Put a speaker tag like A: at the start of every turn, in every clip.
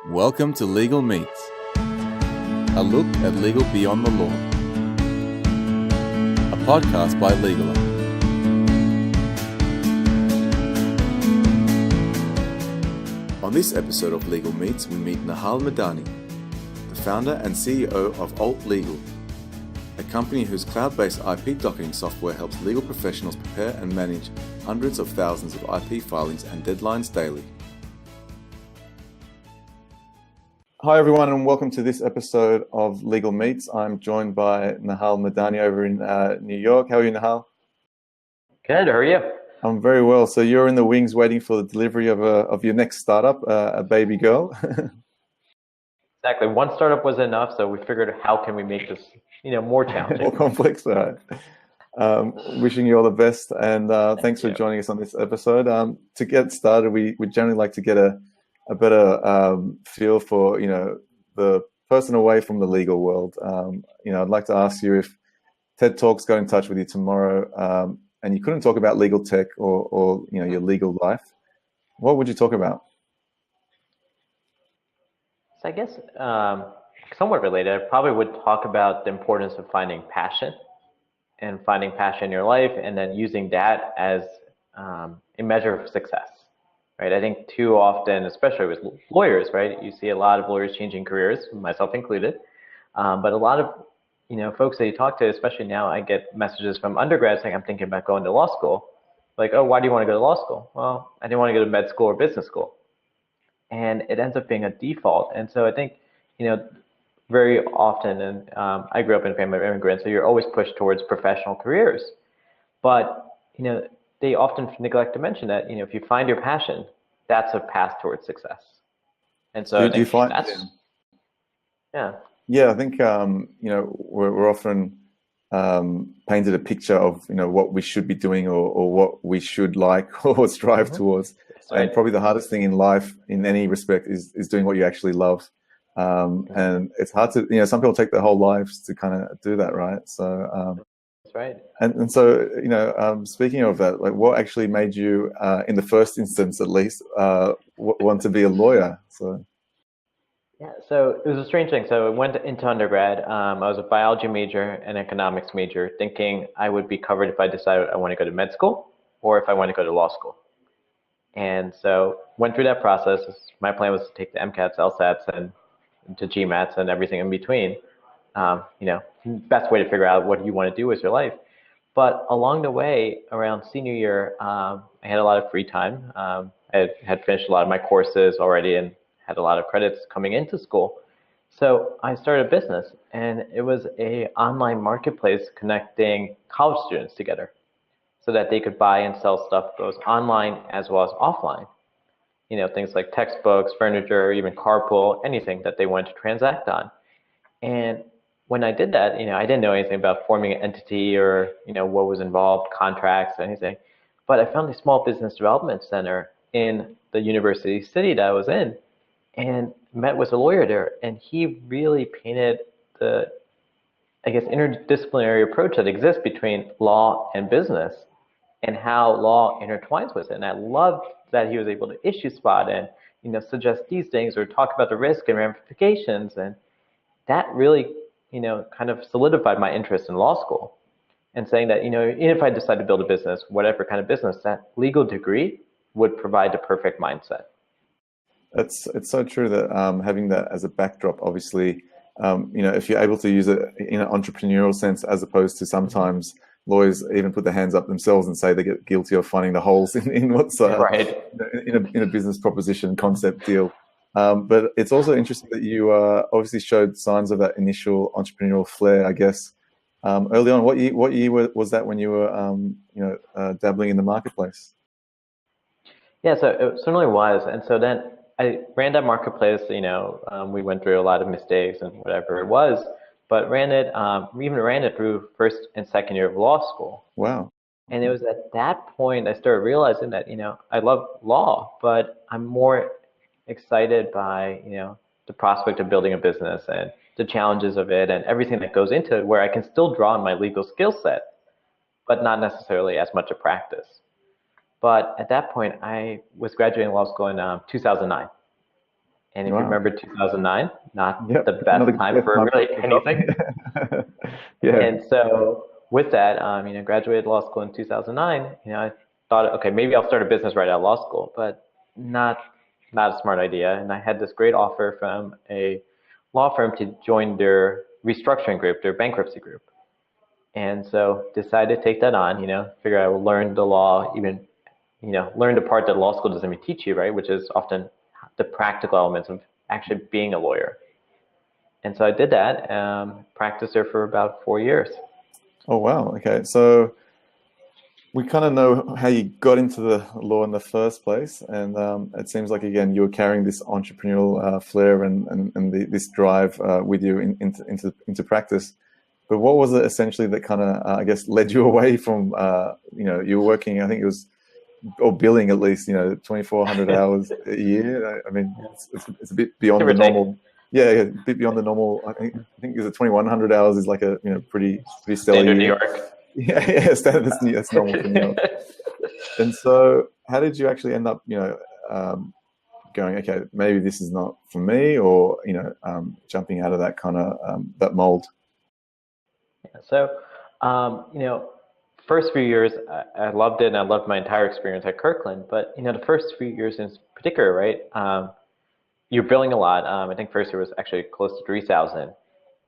A: Welcome to Legal Meets, a look at legal beyond the law, a podcast by Legaler. On this episode of Legal Meets, we meet Nehal Madhani, the founder and CEO of Alt Legal, a company whose cloud-based IP docketing software helps legal professionals prepare and manage hundreds of thousands of IP filings and deadlines daily. Hi everyone, and welcome to this episode of Legal Meets. I'm joined by Nehal Madhani over in New York. How are you, Nehal?
B: Good. How are you?
A: I'm very well. So you're in the wings waiting for the delivery of your next startup, a baby girl.
B: Exactly. One startup was enough, so we figured, how can we make this, more challenging?
A: More complex. All right. Wishing you all the best, and thanks for joining us on this episode. To get started, we generally like to get a better feel for the person away from the legal world. I'd like to ask you, if TED Talks got in touch with you tomorrow and you couldn't talk about legal tech or your legal life, what would you talk about?
B: So I guess somewhat related, I probably would talk about the importance of finding passion in your life, and then using that as a measure of success. Right. I think too often, especially with lawyers, right, you see a lot of lawyers changing careers, myself included. But a lot of folks that you talk to, especially now, I get messages from undergrads saying, I'm thinking about going to law school. Like, oh, why do you want to go to law school? Well, I didn't want to go to med school or business school. And it ends up being a default. And so I think, very often, and I grew up in a family of immigrants, so you're always pushed towards professional careers. But, they often neglect to mention that, if you find your passion, that's a path towards success. And so
A: do you find
B: that's,
A: yeah, I think we're often painted a picture of what we should be doing or what we should like or strive towards. Right. And probably the hardest thing in life, in any respect, is doing what you actually love. And it's hard to, some people take their whole lives to kind of do that, right? So
B: that's right.
A: And so, speaking of that, like, what actually made you, in the first instance at least, want to be a lawyer? So
B: it was a strange thing. So I went into undergrad. I was a biology major and economics major, thinking I would be covered if I decided I want to go to med school or if I want to go to law school. And so went through that process. My plan was to take the MCATs, LSATs, and to GMATs and everything in between. Best way to figure out what you want to do with your life. But along the way, around senior year, I had a lot of free time. I had finished a lot of my courses already and had a lot of credits coming into school. So I started a business, and it was an online marketplace connecting college students together so that they could buy and sell stuff both online as well as offline. Things like textbooks, furniture, even carpool, anything that they wanted to transact on. And when I did that, I didn't know anything about forming an entity or, what was involved, contracts, anything. But I found a small business development center in the university city that I was in, and met with a lawyer there. And he really painted the, interdisciplinary approach that exists between law and business and how law intertwines with it. And I loved that he was able to issue spot and, suggest these things or talk about the risk and ramifications. And that really, kind of solidified my interest in law school, and saying that, even if I decide to build a business, whatever kind of business, that legal degree would provide the perfect mindset.
A: It's so true that having that as a backdrop, obviously, if you're able to use it in an entrepreneurial sense, as opposed to sometimes lawyers even put their hands up themselves and say they get guilty of finding the holes in what's
B: right.
A: in a business proposition concept deal. But it's also interesting that you obviously showed signs of that initial entrepreneurial flair, I guess, early on. What year was that when you were dabbling in the marketplace?
B: Yeah, so it certainly was. And so then I ran that marketplace. We went through a lot of mistakes and whatever it was, but we even ran it through first and second year of law school.
A: Wow.
B: And it was at that point I started realizing that, I love law, but I'm more excited by the prospect of building a business and the challenges of it and everything that goes into it, where I can still draw on my legal skill set, but not necessarily as much a practice. But at that point, I was graduating law school in 2009. And if you
A: Wow.
B: remember 2009, not
A: Yep.
B: the best time for really anything.
A: Yeah.
B: And so with that, graduated law school in 2009. I thought, okay, maybe I'll start a business right out of law school, but not a smart idea. And I had this great offer from a law firm to join their restructuring group, their bankruptcy group. And so decided to take that on, figure I will learn the law, even, learn the part that law school doesn't even teach you, right? Which is often the practical elements of actually being a lawyer. And so I did that, practiced there for about 4 years.
A: Oh, wow. Okay. So we kind of know how you got into the law in the first place. And it seems like, again, you were carrying this entrepreneurial flair and this drive with you into practice. But what was it essentially that kind of, I guess, led you away from, you were working, I think it was, or billing at least, 2,400 hours a year. I mean, it's a bit beyond the normal. Yeah, a bit beyond the normal. I think is it 2,100 hours is like a pretty stellar
B: Standard New
A: year.
B: York.
A: Yeah, standard. That's normal for New York. And so, how did you actually end up, going, okay, maybe this is not for me, or jumping out of that kind of that mold?
B: Yeah, so, first few years I loved it, and I loved my entire experience at Kirkland. But the first few years in particular, right? You're billing a lot. I think first year was actually close to 3,000,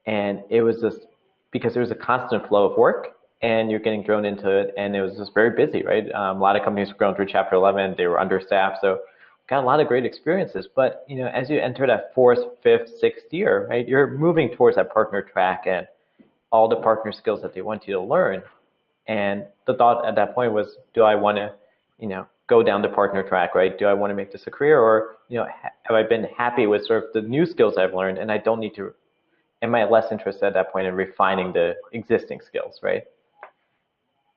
B: and it was just because there was a constant flow of work, and you're getting thrown into it, and it was just very busy, right? A lot of companies were going through Chapter 11; they were understaffed, so got a lot of great experiences. But as you enter that fourth, fifth, sixth year, right, you're moving towards that partner track and all the partner skills that they want you to learn. And the thought at that point was, do I want to, go down the partner track, right? Do I want to make this a career, or, have I been happy with sort of the new skills I've learned, and I don't need to, am I less interested at that point in refining the existing skills, right?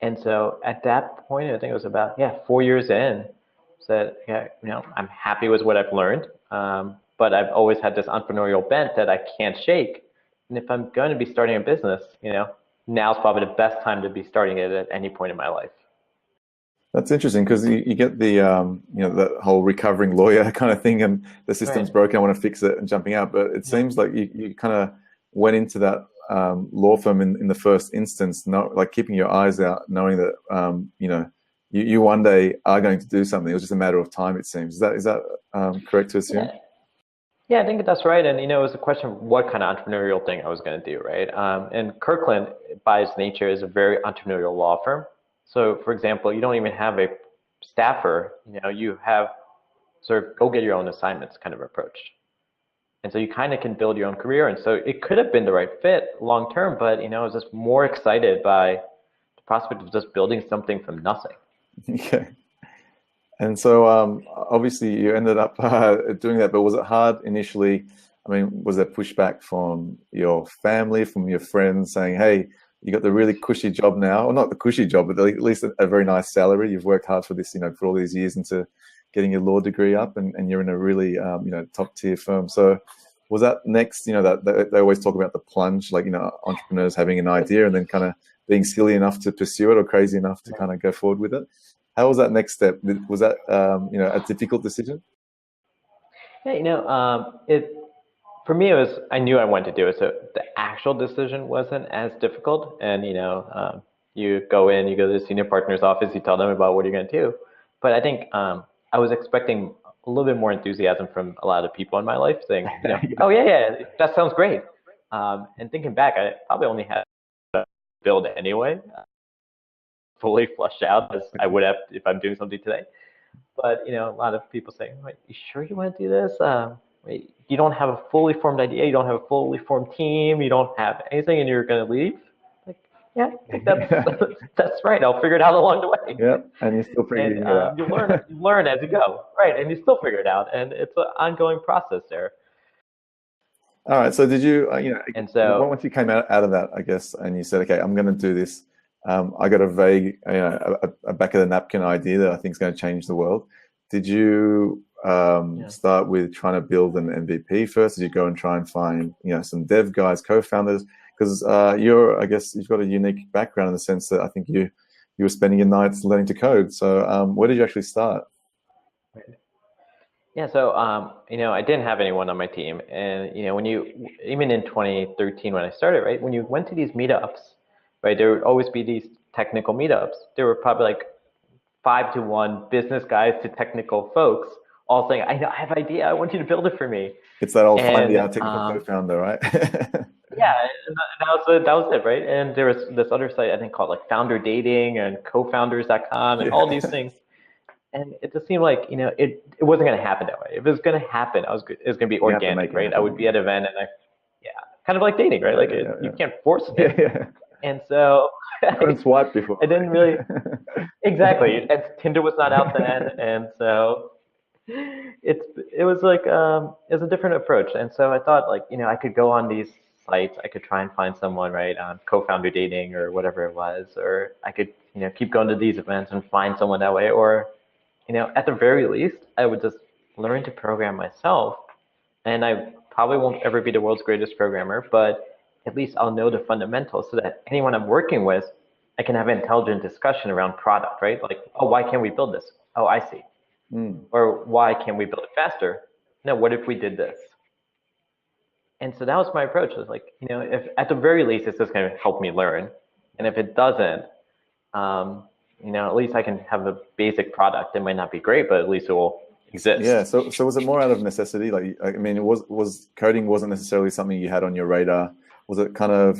B: And so at that point, I think it was about, 4 years in, said, I'm happy with what I've learned, but I've always had this entrepreneurial bent that I can't shake. And if I'm going to be starting a business, now's probably the best time to be starting it at any point in my life.
A: That's interesting, because you get the the whole recovering lawyer kind of thing, and the system's broken, I want to fix it, and jumping out. But it seems like you kind of went into that law firm in the first instance, not like keeping your eyes out, knowing that you one day are going to do something. It was just a matter of time, it seems. Is that correct to assume?
B: Yeah, I think that's right. And, it was a question of what kind of entrepreneurial thing I was going to do, right? And Kirkland, by its nature, is a very entrepreneurial law firm. So, for example, you don't even have a staffer, you have sort of go get your own assignments kind of approach. And so you kind of can build your own career. And so it could have been the right fit long term, but, I was just more excited by the prospect of just building something from nothing.
A: Okay. And so obviously you ended up doing that, but was it hard initially? I mean, was there pushback from your family, from your friends saying, hey, you got the really cushy job now, or not the cushy job, but at least a very nice salary. You've worked hard for this, for all these years into getting your law degree up, and you're in a really, top tier firm. So was that next, that they always talk about the plunge, like, entrepreneurs having an idea and then kind of being silly enough to pursue it, or crazy enough to kind of go forward with it. How was that next step? Was that, a difficult decision?
B: Yeah, for me, it was, I knew I wanted to do it. So the actual decision wasn't as difficult. And, you go in, you go to the senior partner's office, you tell them about what you're going to do. But I think I was expecting a little bit more enthusiasm from a lot of people in my life saying, oh, yeah, that sounds great. And thinking back, I probably only had to build anyway, fully flushed out as I would have if I'm doing something today. But, a lot of people saying, wait, you sure you want to do this? Wait, you don't have a fully formed idea, you don't have a fully formed team, you don't have anything, and you're going to leave? Like, yeah, I think that's right. I'll figure it out along the way.
A: Yeah, and you still figure it out.
B: You learn as you go, right? And you still figure it out, and it's an ongoing process there.
A: All right. So did you,
B: and so
A: once you came out of that, I guess, and you said, okay, I'm going to do this. I got a vague, a back of the napkin idea that I think is going to change the world. Did you start with trying to build an MVP first? Did you go and try and find, some dev guys, co-founders? Because I guess you've got a unique background in the sense that I think you were spending your nights learning to code. So where did you actually start?
B: Yeah, so I didn't have anyone on my team, and when you even in 2013 when I started, right, when you went to these meetups, right, there would always be these technical meetups. There were probably like 5 to 1 business guys to technical folks all saying, I have an idea, I want you to build it for me.
A: It's that old find
B: And
A: the technical co-founder, right?
B: yeah, and that was it, right? And there was this other site I think called like Founder Dating and cofounders.com and all these
A: Yeah.
B: things. And it just seemed like, it wasn't going to happen that way. If it was going to happen, it was going to be
A: You have to
B: organic,
A: make it
B: right? I
A: happen.
B: would be at an event and yeah, kind of like dating, right? Like you can't force it.
A: Yeah.
B: And so
A: You couldn't swipe before.
B: I didn't really, exactly. And Tinder was not out then. And so it was like, it was a different approach. And so I thought like, I could go on these sites, I could try and find someone, right, on co-founder dating or whatever it was, or I could, keep going to these events and find someone that way, or at the very least, I would just learn to program myself. And I probably won't ever be the world's greatest programmer, but at least I'll know the fundamentals so that anyone I'm working with, I can have an intelligent discussion around product, right? Like, oh, why can't we build this? Oh, I see. Or why can't we build it faster? No, what if we did this? And so that was my approach. It was like, if at the very least, it's just going to help me learn. And if it doesn't, at least I can have a basic product. It might not be great, but at least it will exist.
A: Yeah. So was it more out of necessity? Like, I mean, it was coding wasn't necessarily something you had on your radar. Was it kind of,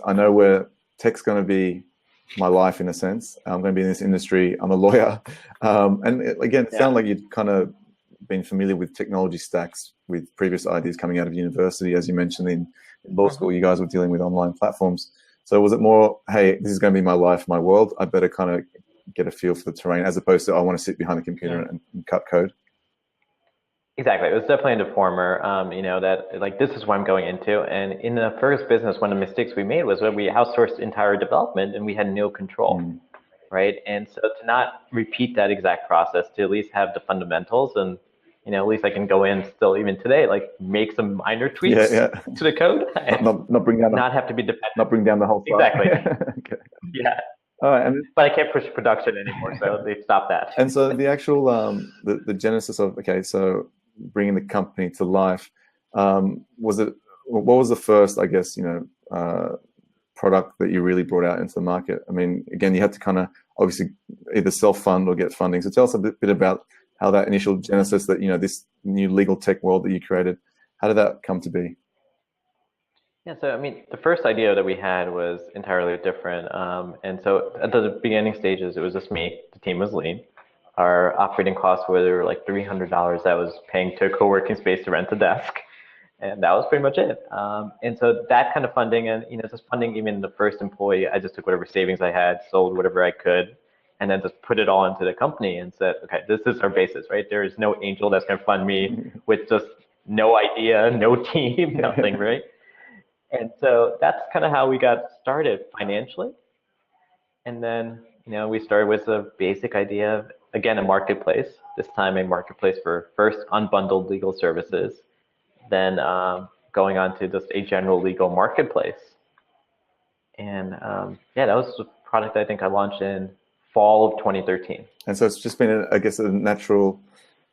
A: I know where tech's going to be my life in a sense. I'm going to be in this industry. I'm a lawyer. And it sounded like you'd kind of been familiar with technology stacks with previous ideas coming out of university. As you mentioned in law school, you guys were dealing with online platforms. So was it more, hey, this is going to be my life, my world. I better kind of get a feel for the terrain, as opposed to I want to sit behind the computer and cut code?
B: Exactly. It was definitely the former, that like, this is what I'm going into. And in the first business, one of the mistakes we made was that we outsourced entire development and we had no control, right? And so to not repeat that exact process, to at least have the fundamentals and, at least I can go in still even today, like make some minor tweaks to the code.
A: Not bring down
B: not have to be dependent.
A: Not bring down the whole site.
B: Exactly.
A: Okay.
B: Yeah.
A: All right,
B: but I can't push production anymore, so they stopped that.
A: And so the actual the genesis of so bringing the company to life, what was the first, I guess, product that you really brought out into the market? I mean, again, you had to kind of obviously either self-fund or get funding. So tell us a bit about how that initial genesis, that this new legal tech world that you created, how did that come to be?
B: Yeah, so I mean, the first idea that we had was entirely different. And so at the beginning stages, it was just me. The team was lean. Our operating costs were like $300 that was paying to a co-working space to rent a desk. And that was pretty much it. And so that kind of funding and, just funding even the first employee, I just took whatever savings I had, sold whatever I could, and then just put it all into the company and said, okay, this is our basis, right? There is no angel that's going to fund me with just no idea, no team, nothing, right? And so that's kind of how we got started financially. And then, we started with a basic idea of, again, a marketplace, this time a marketplace for first unbundled legal services, then going on to just a general legal marketplace. And that was a product I think I launched in fall of 2013.
A: And so it's just been, I guess, a natural,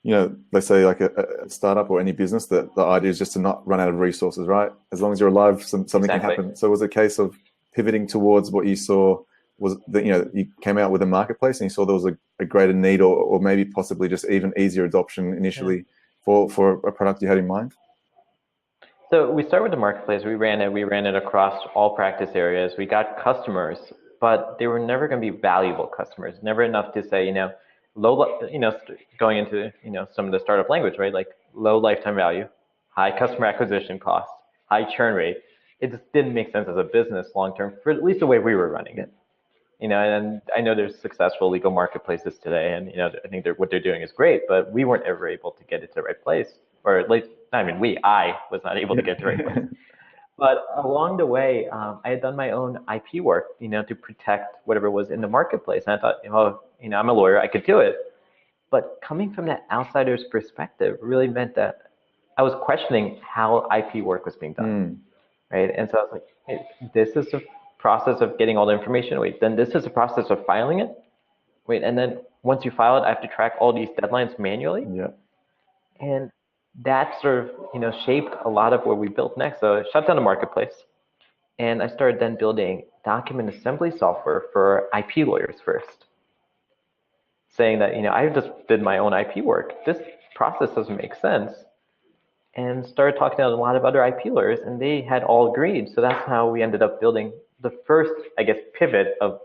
A: let's say like a startup or any business, that the idea is just to not run out of resources, right? As long as you're alive, something can happen. So was it a case of pivoting towards what you saw was that, you came out with a marketplace and you saw there was a greater need or maybe possibly just even easier adoption initially for a product you had in mind?
B: So we started with the marketplace. We ran it across all practice areas. We got customers, but they were never going to be valuable customers. Never enough to say, low, going into, some of the startup language, right? Like low lifetime value, high customer acquisition cost, high churn rate. It just didn't make sense as a business long term, for at least the way we were running it. And I know there's successful legal marketplaces today, and I think what they're doing is great, but we weren't ever able to get it to the right place, or at least, I was not able to get to the right place. But along the way, I had done my own IP work, to protect whatever was in the marketplace. And I thought, I'm a lawyer, I could do it. But coming from that outsider's perspective really meant that I was questioning how IP work was being done, right? And so I was like, hey, this is the process of getting all the information. Wait, then this is the process of filing it. Wait, and then once you file it, I have to track all these deadlines manually.
A: Yeah.
B: And that sort of, shaped a lot of what we built next. So I shut down the marketplace, and I started then building document assembly software for IP lawyers first, saying that, I just did my own IP work. This process doesn't make sense. And started talking to a lot of other IP lawyers, and they had all agreed. So that's how we ended up building the first, I guess, pivot of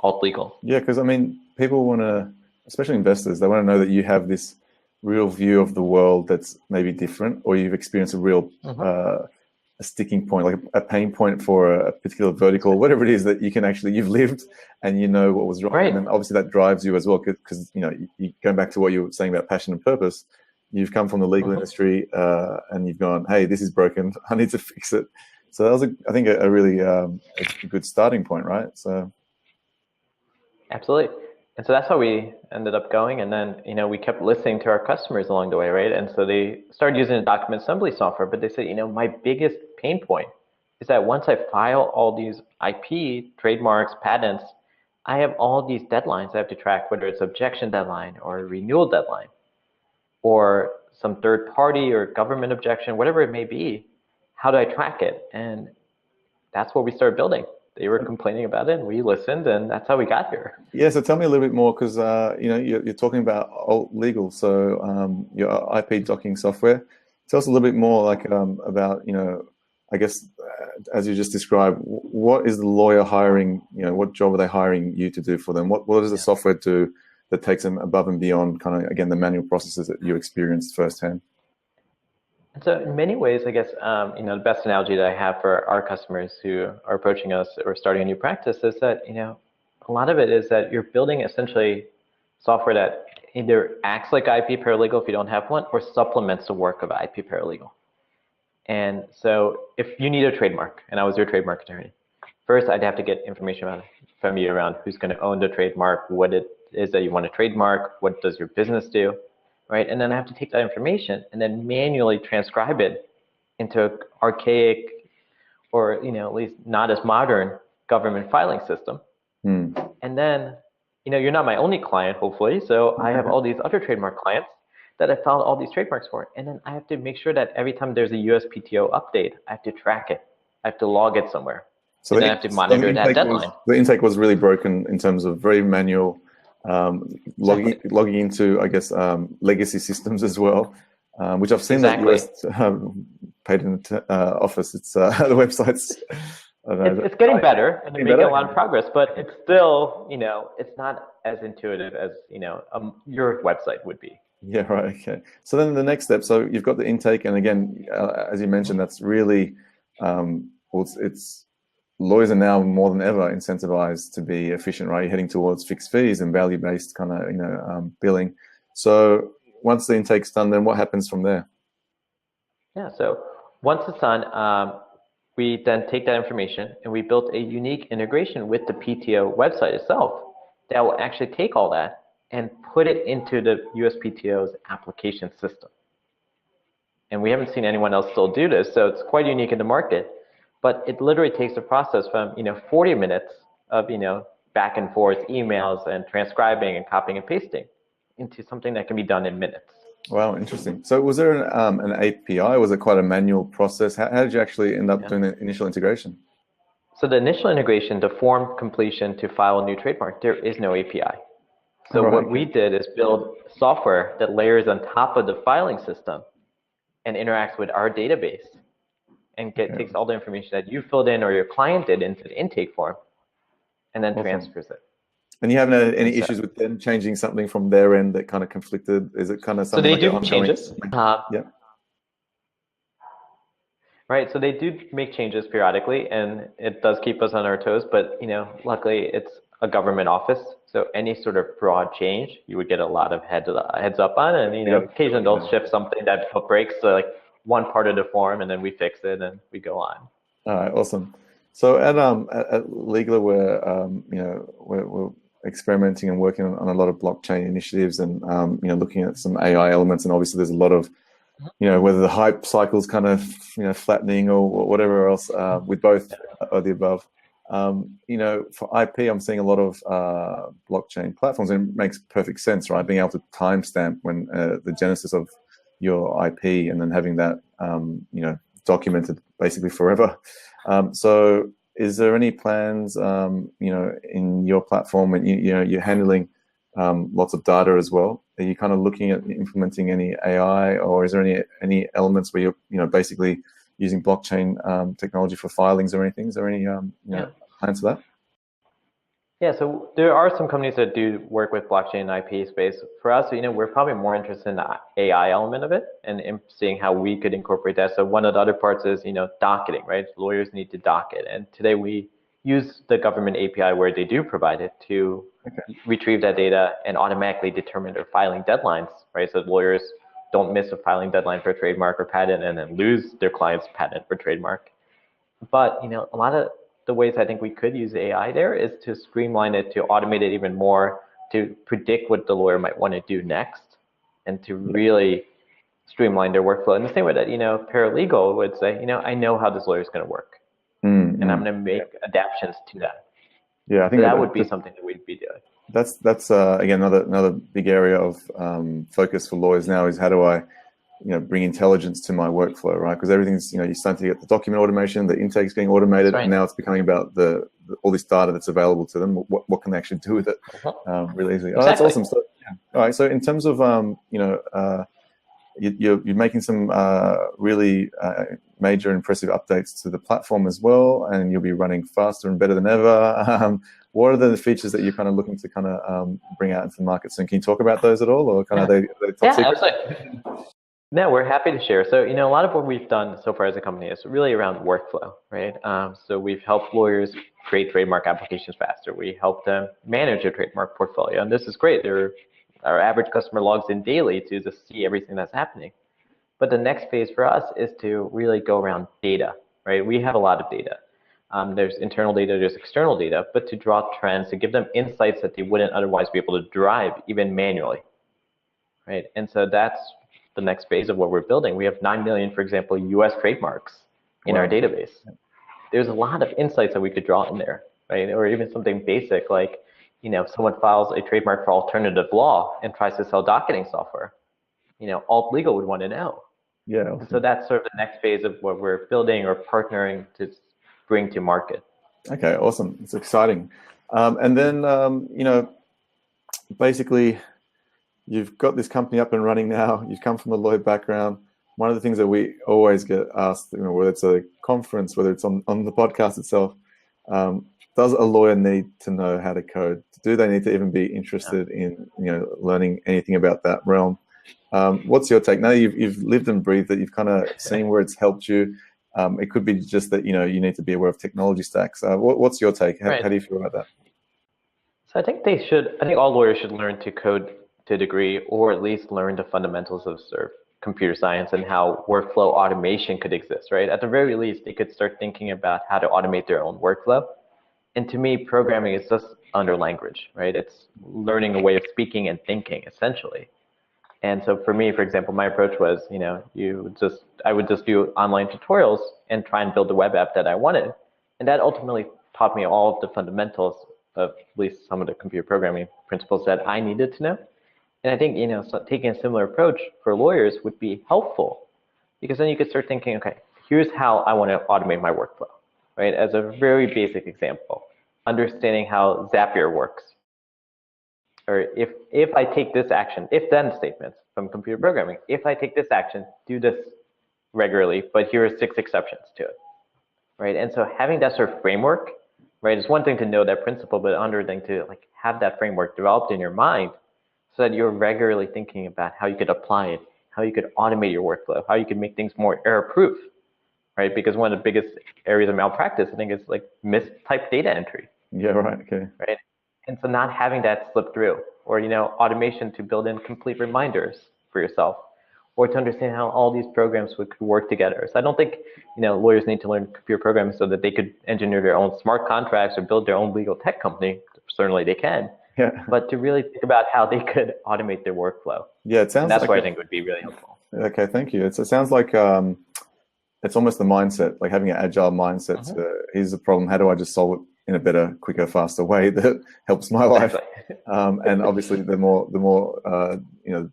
B: alt legal.
A: Yeah, because I mean, people want to, especially investors, they want to know that you have this real view of the world that's maybe different, or you've experienced a real a sticking point, like a pain point for a particular vertical, whatever it is that you can actually, you've lived and you know what was wrong.
B: Right.
A: And then obviously that drives you as well, because you going back to what you were saying about passion and purpose. You've come from the legal industry and you've gone, hey, this is broken. I need to fix it. So that was, I think, a really a good starting point, right? So.
B: Absolutely. And so that's how we ended up going. And then, we kept listening to our customers along the way, right? And so they started using the document assembly software, but they said, my biggest pain point is that once I file all these IP, trademarks, patents, I have all these deadlines I have to track, whether it's objection deadline or renewal deadline, or some third party or government objection, whatever it may be. How do I track it? And that's what we started building. They were complaining about it, and we listened, and that's how we got here.
A: Yeah, so tell me a little bit more, because you're talking about alt legal, so your IP docking software. Tell us a little bit more, like about I guess as you just described, what is the lawyer hiring? What job are they hiring you to do for them? What does the software do that takes them above and beyond, kind of again the manual processes that you experienced firsthand?
B: So in many ways, I guess, the best analogy that I have for our customers who are approaching us or starting a new practice is that, a lot of it is that you're building essentially software that either acts like IP paralegal if you don't have one, or supplements the work of IP paralegal. And so if you need a trademark, and I was your trademark attorney, first I'd have to get information from you around who's going to own the trademark, what it is that you want to trademark, what does your business do? Right, and then I have to take that information and then manually transcribe it into an archaic, or at least not as modern government filing system. And then, you're not my only client, hopefully. So I have all these other trademark clients that I filed all these trademarks for, and then I have to make sure that every time there's a USPTO update, I have to track it. I have to log it somewhere. So then I have to monitor that deadline.
A: The intake was really broken in terms of very manual. Logging into, I guess, legacy systems as well, which I've seen that US patent office. It's the websites.
B: It's getting better, and they're making a lot of progress, but it's still, it's not as intuitive as your website would be.
A: Yeah, right. Okay. So then the next step. So you've got the intake, and again, as you mentioned, that's really it's lawyers are now more than ever incentivized to be efficient, right? You're heading towards fixed fees and value-based kind of, billing. So once the intake's done, then what happens from there?
B: Yeah, so once it's done, we then take that information and we built a unique integration with the PTO website itself that will actually take all that and put it into the USPTO's application system. And we haven't seen anyone else still do this, so it's quite unique in the market. But it literally takes the process from 40 minutes of back and forth emails and transcribing and copying and pasting into something that can be done in minutes.
A: Wow, interesting. So was there an API? Was it quite a manual process? How did you actually end up doing the initial integration?
B: So the initial integration, the form completion to file a new trademark, there is no API. So what we did is build software that layers on top of the filing system and interacts with our database, and takes all the information that you filled in or your client did into the intake form, and then transfers it.
A: And you haven't had any issues with them changing something from their end that kind of conflicted? Is it kind of something?
B: So they do changes.
A: Yeah.
B: Right. So they do make changes periodically, and it does keep us on our toes. But luckily, it's a government office, so any sort of broad change, you would get a lot of heads up on, and occasionally they'll shift something that breaks like one part of the form, and then we fix it and we go on.
A: All right, awesome. So at Legaler, we're experimenting and working on a lot of blockchain initiatives, and looking at some AI elements, and obviously there's a lot of whether the hype cycle's kind of flattening or whatever else, with both of the above. For IP, I'm seeing a lot of blockchain platforms, and it makes perfect sense, right? Being able to timestamp when the genesis of your IP and then having that documented basically forever. So is there any plans in your platform, and you're handling lots of data as well? Are you kind of looking at implementing any AI, or is there any elements where you're basically using blockchain technology for filings or anything? Is there any plans for that?
B: Yeah, so there are some companies that do work with blockchain and IP space. For us, we're probably more interested in the AI element of it and in seeing how we could incorporate that. So one of the other parts is, docketing, right? Lawyers need to docket. And today we use the government API where they do provide it to retrieve that data and automatically determine their filing deadlines, right? So lawyers don't miss a filing deadline for trademark or patent and then lose their client's patent or trademark. But, a lot of the ways I think we could use AI there is to streamline it, to automate it even more, to predict what the lawyer might want to do next, and to really streamline their workflow. In the same way that, paralegal would say, I know how this lawyer is going to work, and I'm going to make adaptations to that.
A: Yeah, I think
B: that would be something that we'd be doing.
A: That's again another big area of focus for lawyers now is how do I bring intelligence to my workflow, right? Because everything's, you're starting to get the document automation, the intake's getting automated, and now it's becoming about all this data that's available to them. What can they actually do with it really easily? Oh, that's awesome. So, all right. So in terms of, you're making some really major impressive updates to the platform as well, and you'll be running faster and better than ever. What are the features that you're kind of looking to bring out into the market soon? Can you talk about those at all, or kind of they top secret?
B: Absolutely. No, we're happy to share. So, a lot of what we've done so far as a company is really around workflow, right? So we've helped lawyers create trademark applications faster. We help them manage their trademark portfolio. And this is great. Our average customer logs in daily to just see everything that's happening. But the next phase for us is to really go around data, right? We have a lot of data. There's internal data, there's external data, but to draw trends, to give them insights that they wouldn't otherwise be able to derive even manually, right? And so that's the next phase of what we're building. We have 9 million, for example, US trademarks in our database. There's a lot of insights that we could draw in there, right? Or even something basic like, if someone files a trademark for alternative law and tries to sell docketing software, alt legal would want to know.
A: Yeah.
B: So that's sort of the next phase of what we're building or partnering to bring to market.
A: Okay, awesome. It's exciting. And then, basically, you've got this company up and running now. You've come from a lawyer background. One of the things that we always get asked, whether it's a conference, whether it's on the podcast itself, does a lawyer need to know how to code? Do they need to even be interested in learning anything about that realm? What's your take? Now you've lived and breathed it. You've kind of seen where it's helped you. It could be just that you need to be aware of technology stacks. What's your take? How do you feel about that?
B: So I think all lawyers should learn to code to a degree, or at least learn the fundamentals of computer science and how workflow automation could exist, right? At the very least, they could start thinking about how to automate their own workflow. And to me, programming is just under language, right? It's learning a way of speaking and thinking, essentially. And so for me, for example, my approach was, I would just do online tutorials and try and build the web app that I wanted. And that ultimately taught me all of the fundamentals of at least some of the computer programming principles that I needed to know. And I think, so taking a similar approach for lawyers would be helpful, because then you could start thinking, okay, here's how I want to automate my workflow, right? As a very basic example, understanding how Zapier works. Or if I take this action, if then statements from computer programming, if I take this action, do this regularly, but here are 6 exceptions to it, right? And so having that sort of framework, right, is one thing to know that principle, but another thing to have that framework developed in your mind, so that you're regularly thinking about how you could apply it, how you could automate your workflow, how you could make things more error-proof, right? Because one of the biggest areas of malpractice, I think, is mistyped data entry.
A: Yeah, right, okay.
B: Right? And so not having that slip through, or, automation to build in complete reminders for yourself, or to understand how all these programs could work together. So I don't think, lawyers need to learn computer programming so that they could engineer their own smart contracts or build their own legal tech company. Certainly they can.
A: Yeah.
B: But to really think about how they could automate their workflow.
A: Yeah, it sounds.
B: And that's where I think would be really helpful.
A: Okay, thank you. It sounds like it's almost the mindset, like having an agile mindset. Here's the problem. How do I just solve it in a better, quicker, faster way that helps my life.
B: Exactly.
A: And obviously, the more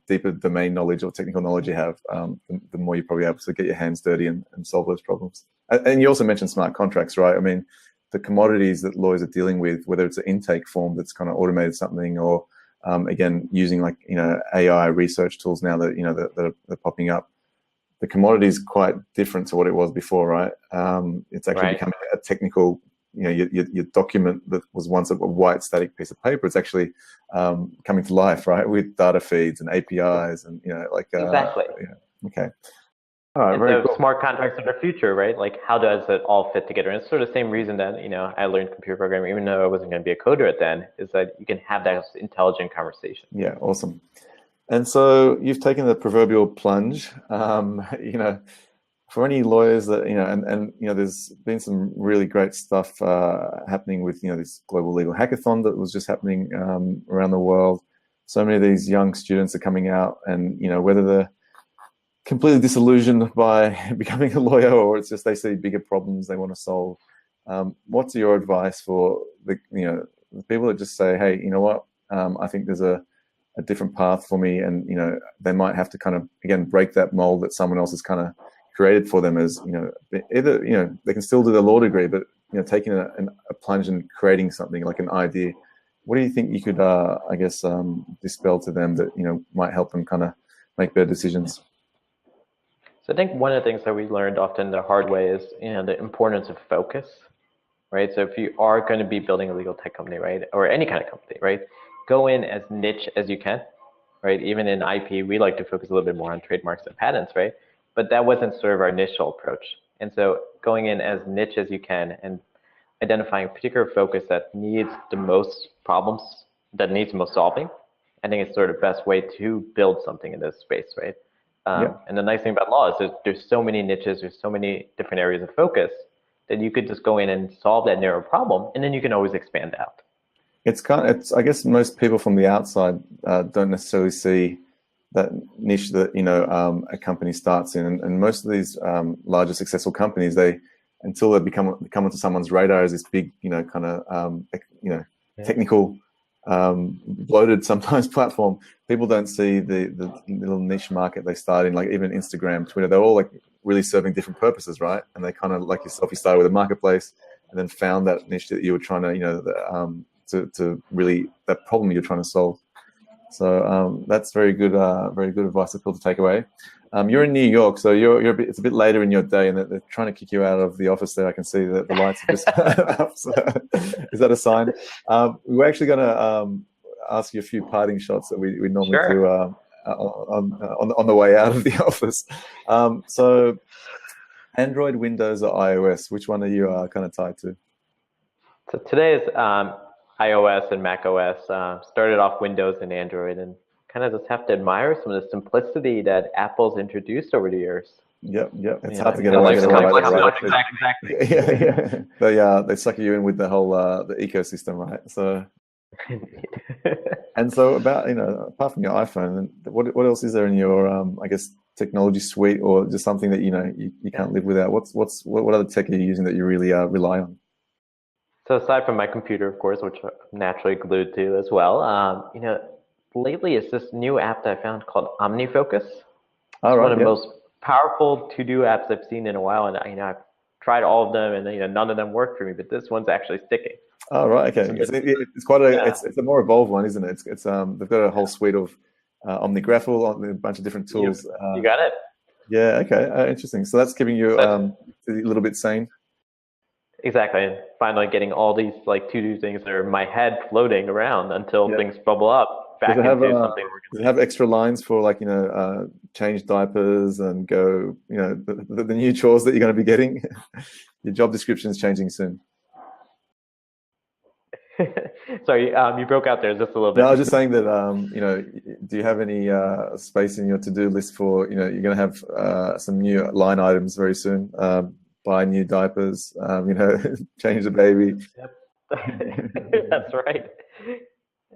A: deeper domain knowledge or technical knowledge you have, the more you're probably able to get your hands dirty and solve those problems. And you also mentioned smart contracts, right? I mean, the commodities that lawyers are dealing with, whether it's an intake form that's kind of automated something, or again, using like, AI research tools now that, that are popping up. The commodity is quite different to what it was before, right? It's actually becoming a technical, your document that was once a white static piece of paper. It's actually coming to life, right? With data feeds and APIs and,
B: Exactly.
A: Okay. All right,
B: very cool. Smart contracts are the future, right? Like, how does it all fit together? And it's sort of the same reason that, I learned computer programming, even though I wasn't going to be a coder at then, is that you can have that intelligent conversation.
A: Yeah, awesome. And so you've taken the proverbial plunge, for any lawyers that, and there's been some really great stuff happening with, this global legal hackathon that was just happening around the world. So many of these young students are coming out, and, whether they're completely disillusioned by becoming a lawyer or it's just they see bigger problems they want to solve. What's your advice for the people that just say, hey, you know what, I think there's a different path for me, and they might have to kind of again break that mold that someone else has kind of created for them as either they can still do the law degree, but taking a plunge and creating something like an idea. What do you think you could dispel to them that might help them kind of make better decisions?
B: So I think one of the things that we learned often the hard way is the importance of focus, right? So if you are going to be building a legal tech company, right, or any kind of company, right, go in as niche as you can, right? Even in IP, we like to focus a little bit more on trademarks and patents, right? But that wasn't sort of our initial approach. And so going in as niche as you can and identifying a particular focus that needs the most problems, that needs most solving, I think it's sort of the best way to build something in this space, right? And the nice thing about law is there's so many niches, there's so many different areas of focus that you could just go in and solve that narrow problem, and then you can always expand out.
A: I guess most people from the outside don't necessarily see that niche that a company starts in, and most of these larger successful companies, until they come onto someone's radar as this big technical bloated sometimes platform, people don't see the little niche market they start in, like even Instagram, Twitter. They're all like really serving different purposes, right? And they kind of, like yourself, you started with a marketplace and then found that niche that you were trying to to really, that problem you're trying to solve. So that's very good advice for people to take away. You're in New York, so it's a bit later in your day, and they're trying to kick you out of the office there. I can see that the lights are just up. So, is that a sign? We're actually going to ask you a few parting shots that we normally do on the way out of the office. So, Android, Windows, or iOS? Which one are you kind of tied to?
B: So today is iOS and Mac OS. Started off Windows and Android, and kind of just have to admire some of the simplicity that Apple's introduced over the years.
A: Yep. It's hard to get away from it.
B: Exactly.
A: Yeah. They suck you in with the whole the ecosystem, right? So, and so about apart from your iPhone, what else is there in your technology suite, or just something that you can't live without? What other tech are you using that you really rely on?
B: So aside from my computer, of course, which I'm naturally glued to as well, lately it's this new app that I found called OmniFocus. It's one of the most powerful to-do apps I've seen in a while, and I've tried all of them, and none of them work for me, but this one's actually sticking.
A: Oh, right, okay. It's quite it's a more evolved one, isn't it? It's they've got a whole suite of OmniGraffle, a bunch of different tools.
B: You got it.
A: Yeah, okay, interesting. So that's keeping you a little bit sane.
B: Exactly, and finally getting all these to-do things that are in my head floating around until things bubble up. Does
A: it have extra lines for change diapers and go the new chores that you're going to be getting? Your job description is changing soon.
B: Sorry, you broke out there just a little bit.
A: No, I was just saying that do you have any space in your to-do list for you're going to have some new line items very soon? Buy new diapers, change the baby.
B: Yep. That's right.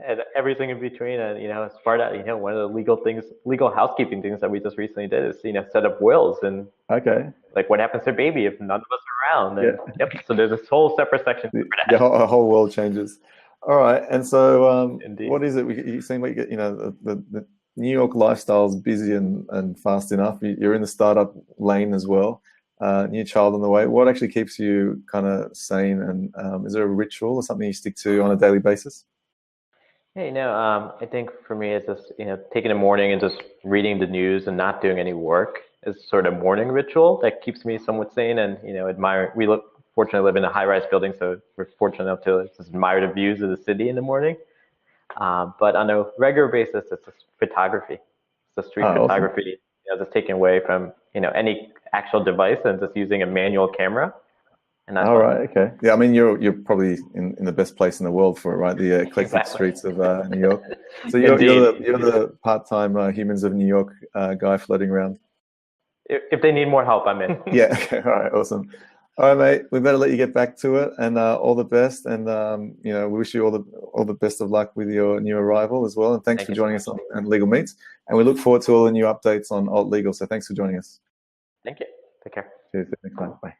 B: and everything in between. And as part of one of the legal housekeeping things that we just recently did is set up wills and
A: Okay.
B: like what happens to a baby if none of us are around. And,
A: Yeah.
B: Yep. So there's this whole separate section for that.
A: The whole world changes. All right. And so,
B: Indeed.
A: what is it? You seem like the New York lifestyle is busy and fast enough. You're in the startup lane as well. New child on the way. What actually keeps you kind of sane? And is there a ritual or something you stick to on a daily basis?
B: Yeah, I think for me it's just taking the morning and just reading the news and not doing any work is sort of morning ritual that keeps me somewhat sane and admire. Fortunately live in a high-rise building, so we're fortunate enough to just admire the views of the city in the morning. But on a regular basis, it's just photography. It's the street photography. Awesome. Just taking away from any actual device and just using a manual camera. And that's
A: all right. Okay. Yeah. I mean, you're probably in the best place in the world for it, right? The eclectic streets of New York. So you're the part-time Humans of New York guy floating around.
B: If they need more help, I'm in.
A: Yeah. Okay. All right. Awesome. All right, mate. We better let you get back to it, and all the best. And we wish you all the best of luck with your new arrival as well. And thanks for joining us on Legal Meets. And we look forward to all the new updates on Alt Legal. So thanks for joining us.
B: Thank you. Take care.
A: Cheers. Bye.